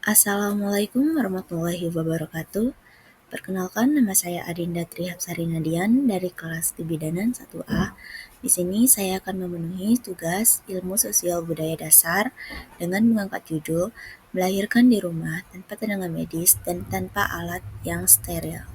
Assalamualaikum warahmatullahi wabarakatuh. Perkenalkan, nama saya Adinda Trihapsari Nadian dari kelas Kebidanan 1A. Di sini saya akan memenuhi tugas ilmu sosial budaya dasar dengan mengangkat judul Melahirkan di rumah tanpa tenaga medis dan tanpa alat yang steril.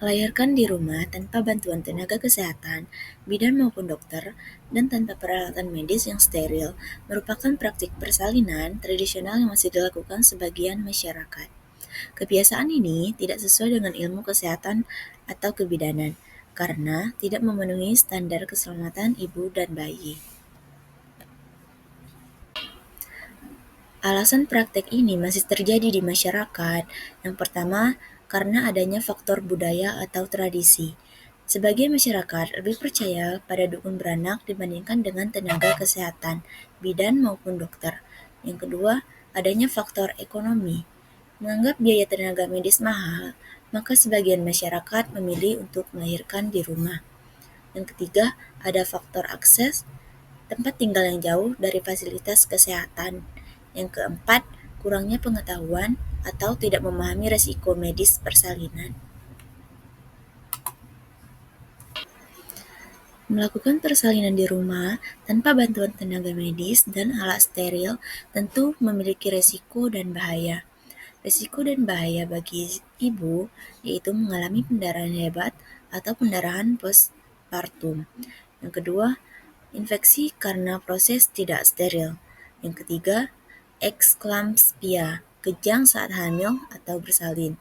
Melahirkan di rumah tanpa bantuan tenaga kesehatan, bidan maupun dokter, dan tanpa peralatan medis yang steril merupakan praktik persalinan tradisional yang masih dilakukan sebagian masyarakat. Kebiasaan ini tidak sesuai dengan ilmu kesehatan atau kebidanan karena tidak memenuhi standar keselamatan ibu dan bayi. Alasan praktek ini masih terjadi di masyarakat. Yang pertama, karena adanya faktor budaya atau tradisi. Sebagian masyarakat lebih percaya pada dukun beranak dibandingkan dengan tenaga kesehatan, bidan maupun dokter. Yang kedua, adanya faktor ekonomi. Menganggap biaya tenaga medis mahal, maka sebagian masyarakat memilih untuk melahirkan di rumah. Yang ketiga, ada faktor akses, tempat tinggal yang jauh dari fasilitas kesehatan. Yang keempat, kurangnya pengetahuan atau tidak memahami resiko medis persalinan. Melakukan persalinan di rumah tanpa bantuan tenaga medis dan alat steril tentu memiliki resiko dan bahaya. Risiko dan bahaya bagi ibu yaitu mengalami pendarahan hebat atau pendarahan postpartum. Yang kedua, infeksi karena proses tidak steril. Yang ketiga, ekslampsia, kejang saat hamil atau bersalin.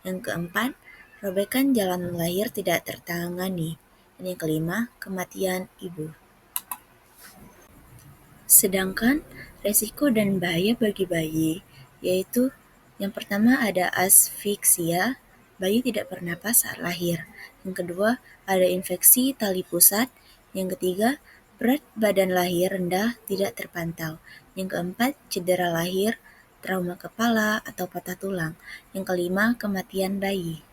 Yang keempat, robekan jalan lahir tidak tertangani. Dan yang kelima, kematian ibu. Sedangkan resiko dan bahaya bagi bayi yaitu yang pertama ada asfiksia, bayi tidak bernapas saat lahir. Yang kedua, ada infeksi tali pusat. Yang ketiga, berat badan lahir rendah tidak terpantau. Yang keempat, cedera lahir, trauma kepala atau patah tulang. Yang kelima, kematian bayi.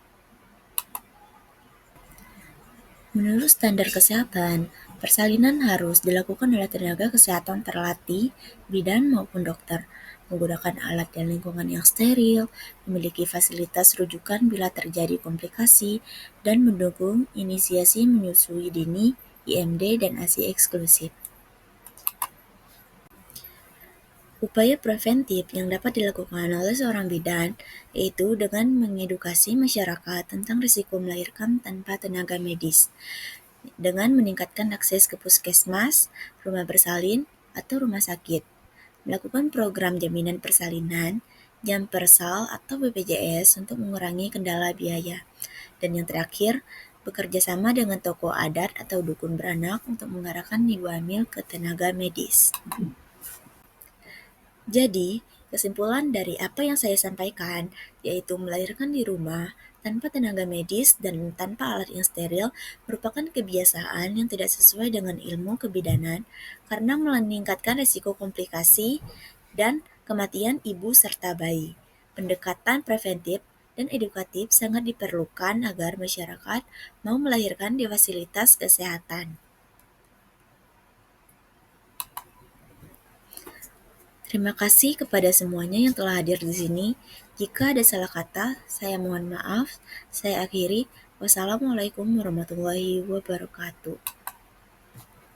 Menurut standar kesehatan, persalinan harus dilakukan oleh tenaga kesehatan terlatih, bidan maupun dokter, menggunakan alat dan lingkungan yang steril, memiliki fasilitas rujukan bila terjadi komplikasi, dan mendukung inisiasi menyusui dini, IMD, dan ASI eksklusif. Upaya preventif yang dapat dilakukan oleh seorang bidan yaitu dengan mengedukasi masyarakat tentang risiko melahirkan tanpa tenaga medis, dengan meningkatkan akses ke puskesmas, rumah bersalin, atau rumah sakit, melakukan program jaminan persalinan, jam persal atau BPJS untuk mengurangi kendala biaya, dan yang terakhir, bekerja sama dengan tokoh adat atau dukun beranak untuk mengarahkan ibu hamil ke tenaga medis. Jadi, kesimpulan dari apa yang saya sampaikan, yaitu melahirkan di rumah tanpa tenaga medis dan tanpa alat yang steril merupakan kebiasaan yang tidak sesuai dengan ilmu kebidanan karena meningkatkan risiko komplikasi dan kematian ibu serta bayi. Pendekatan preventif dan edukatif sangat diperlukan agar masyarakat mau melahirkan di fasilitas kesehatan. Terima kasih kepada semuanya yang telah hadir di sini. Jika ada salah kata, saya mohon maaf. Saya akhiri. Wassalamualaikum warahmatullahi wabarakatuh.